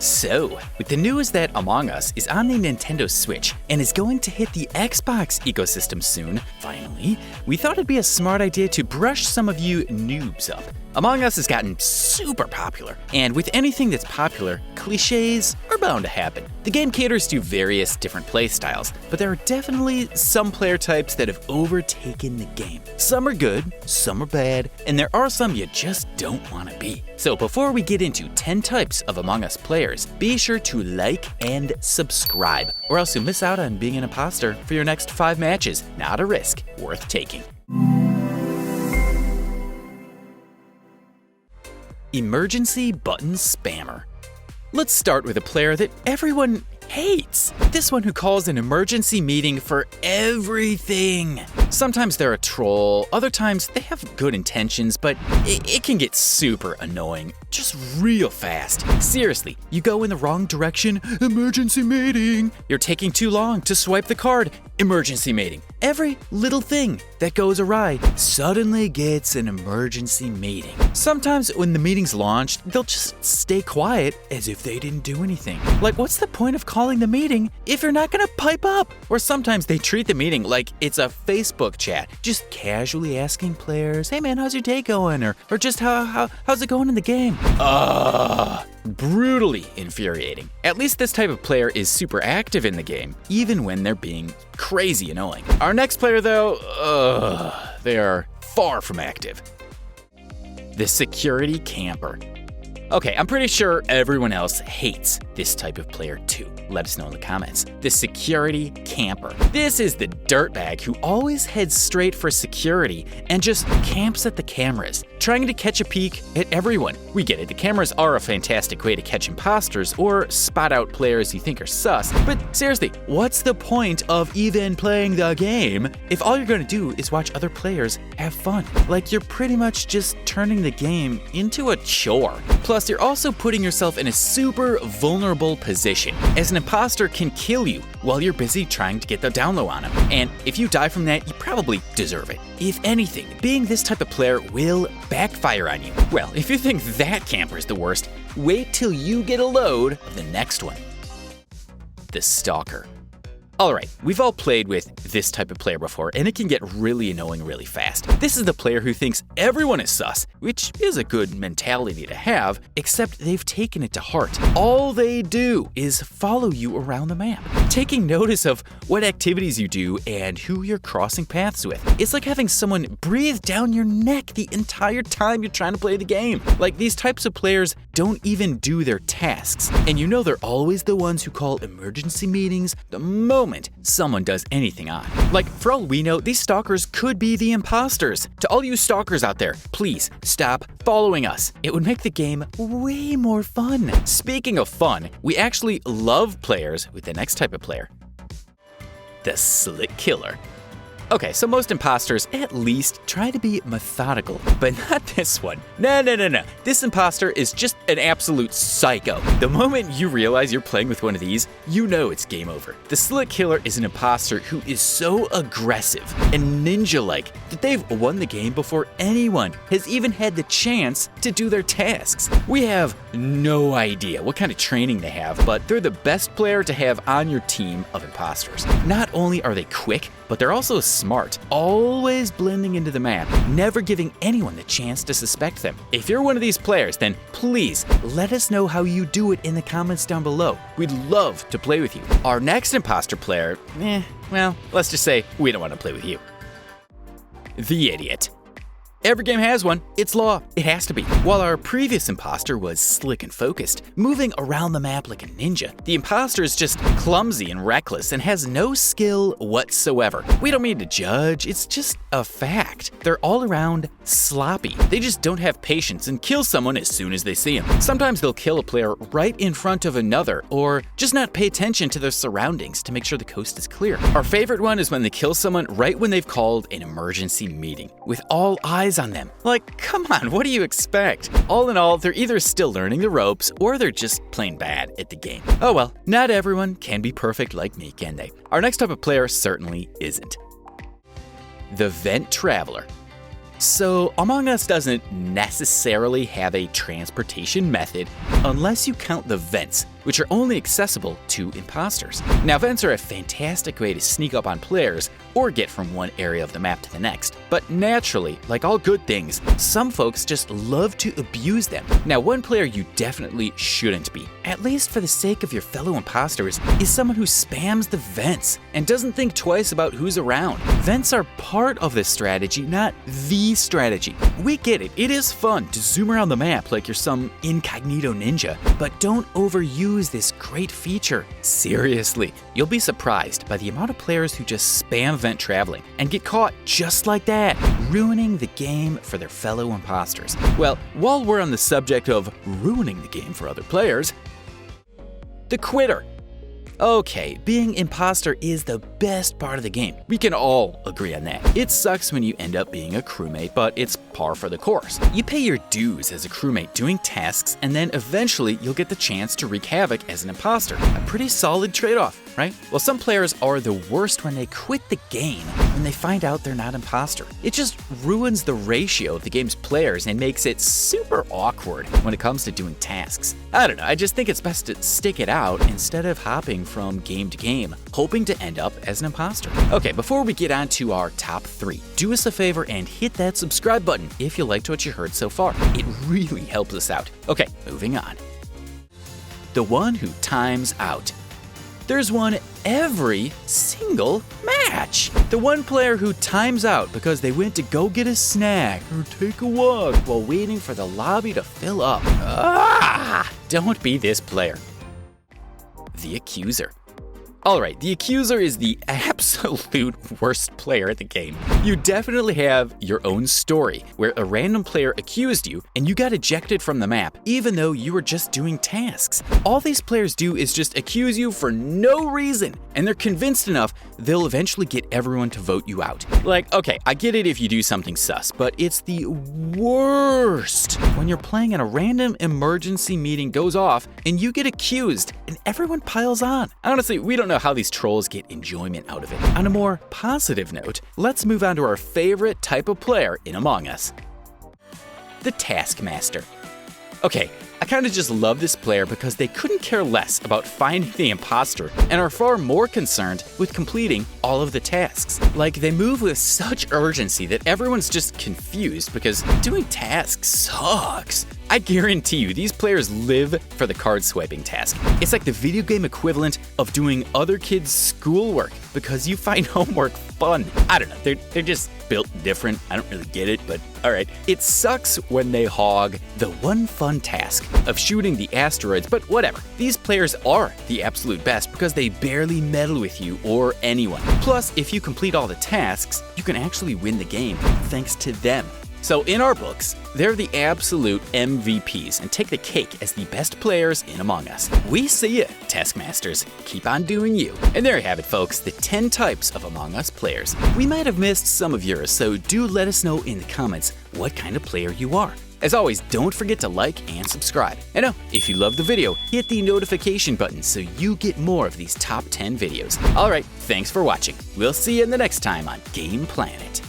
So, with the news that Among Us is on the Nintendo Switch and is going to hit the Xbox ecosystem soon, finally, we thought it'd be a smart idea to brush some of you noobs up. Among Us has gotten super popular, and with anything that's popular, cliches are bound to happen. The game caters to various different playstyles, but there are definitely some player types that have overtaken the game. Some are good, some are bad, and there are some you just don't want to be. So before we get into 10 types of Among Us players, be sure to like and subscribe, or else you'll miss out on being an imposter for your next 5 matches. Not a risk worth taking. Emergency button spammer. Let's start with a player that everyone hates. This one who calls an emergency meeting for everything. Sometimes they're a troll, other times they have good intentions, but it can get super annoying just real fast. Seriously, you go in the wrong direction, emergency meeting. You're taking too long to swipe the card, emergency meeting. Every little thing that goes awry suddenly gets an emergency meeting. Sometimes when the meeting's launched, they'll just stay quiet as if they didn't do anything. Like, what's the point of calling the meeting if you're not gonna pipe up? Or sometimes they treat the meeting like it's a Facebook chat, just casually asking players, hey man, how's your day going? Or just how's it going in the game? Brutally infuriating. At least this type of player is super active in the game, even when they're being crazy annoying. Our next player though, they are far from active. The security camper. Okay, I'm pretty sure everyone else hates this type of player too. Let us know in the comments. The security camper. This is the dirtbag who always heads straight for security and just camps at the cameras, trying to catch a peek at everyone. We get it, the cameras are a fantastic way to catch imposters or spot out players you think are sus, but seriously, what's the point of even playing the game if all you're gonna do is watch other players have fun? Like, you're pretty much just turning the game into a chore. Plus, you're also putting yourself in a super vulnerable position, as an imposter can kill you while you're busy trying to get the down low on him. And if you die from that, you probably deserve it. If anything, being this type of player will backfire on you. Well, if you think that camper's the worst, wait till you get a load of the next one. The Stalker. Alright, we've all played with this type of player before, and it can get really annoying really fast. This is the player who thinks everyone is sus, which is a good mentality to have, except they've taken it to heart. All they do is follow you around the map, taking notice of what activities you do and who you're crossing paths with. It's like having someone breathe down your neck the entire time you're trying to play the game. Like, these types of players don't even do their tasks, and you know they're always the ones who call emergency meetings the moment someone does anything odd. Like, for all we know, these stalkers could be the imposters. To all you stalkers out there, please stop following us. It would make the game way more fun. Speaking of fun, we actually love players with the next type of player. The Slit Killer. Okay, so most imposters at least try to be methodical, but not this one. No. This imposter is just an absolute psycho. The moment you realize you're playing with one of these, you know it's game over. The Slit Killer is an imposter who is so aggressive and ninja-like that they've won the game before anyone has even had the chance to do their tasks. We have no idea what kind of training they have, but they're the best player to have on your team of imposters. Not only are they quick, but they're also smart, always blending into the map, never giving anyone the chance to suspect them. If you're one of these players, then please let us know how you do it in the comments down below. We'd love to play with you. Our next imposter player, well, let's just say we don't want to play with you. The Idiot. Every game has one. It's law. It has to be. While our previous imposter was slick and focused, moving around the map like a ninja, the imposter is just clumsy and reckless and has no skill whatsoever. We don't mean to judge, it's just a fact. They're all around sloppy. They just don't have patience and kill someone as soon as they see him. Sometimes they'll kill a player right in front of another, or just not pay attention to their surroundings to make sure the coast is clear. Our favorite one is when they kill someone right when they've called an emergency meeting, with all eyes on them. Like, come on, what do you expect? All in all, they're either still learning the ropes or they're just plain bad at the game. Oh well, not everyone can be perfect like me, can they? Our next type of player certainly isn't. The Vent Traveler. So Among Us doesn't necessarily have a transportation method unless you count the vents, which are only accessible to imposters. Now, vents are a fantastic way to sneak up on players or get from one area of the map to the next. But naturally, like all good things, some folks just love to abuse them. Now, one player you definitely shouldn't be, at least for the sake of your fellow imposters, is someone who spams the vents and doesn't think twice about who's around. Vents are part of the strategy, not the strategy. We get it, it is fun to zoom around the map like you're some incognito ninja, but don't overuse this great feature. Seriously, you'll be surprised by the amount of players who just spam vent traveling and get caught just like that, ruining the game for their fellow imposters. Well, while we're on the subject of ruining the game for other players, the quitter. Okay, being imposter is the best part of the game. We can all agree on that. It sucks when you end up being a crewmate, but it's par for the course. You pay your dues as a crewmate doing tasks, and then eventually you'll get the chance to wreak havoc as an imposter. A pretty solid trade-off, right? Well, some players are the worst when they quit the game when they find out they're not imposter. It just ruins the ratio of the game's players and makes it super awkward when it comes to doing tasks. I don't know, I just think it's best to stick it out instead of hopping from game to game, hoping to end up as an imposter. Okay, before we get on to our top 3, do us a favor and hit that subscribe button if you liked what you heard so far. It really helps us out. Okay, moving on. The one who times out. There's one every single match. The one player who times out because they went to go get a snack or take a walk while waiting for the lobby to fill up. Don't be this player. The Accuser. Alright, the Accuser is the absolute worst player at the game. You definitely have your own story, where a random player accused you and you got ejected from the map, even though you were just doing tasks. All these players do is just accuse you for no reason, and they're convinced enough they'll eventually get everyone to vote you out. Like, okay, I get it if you do something sus, but it's the worst when you're playing and a random emergency meeting goes off and you get accused and everyone piles on. Honestly, we don't know how these trolls get enjoyment out of it. On a more positive note, let's move on to our favorite type of player in Among Us. The Taskmaster. Okay, I kinda just love this player because they couldn't care less about finding the imposter and are far more concerned with completing all of the tasks. Like, they move with such urgency that everyone's just confused because doing tasks sucks. I guarantee you, these players live for the card swiping task. It's like the video game equivalent of doing other kids' schoolwork because you find homework fun. I don't know, they're just built different. I don't really get it, but alright. It sucks when they hog the one fun task of shooting the asteroids, but whatever. These players are the absolute best because they barely meddle with you or anyone. Plus, if you complete all the tasks, you can actually win the game thanks to them. So in our books, they're the absolute MVPs and take the cake as the best players in Among Us. We see ya, Taskmasters. Keep on doing you. And there you have it, folks, the 10 types of Among Us players. We might have missed some of yours, so do let us know in the comments what kind of player you are. As always, don't forget to like and subscribe. And oh, if you love the video, hit the notification button so you get more of these top 10 videos. Alright, thanks for watching. We'll see you in the next time on Game Planet.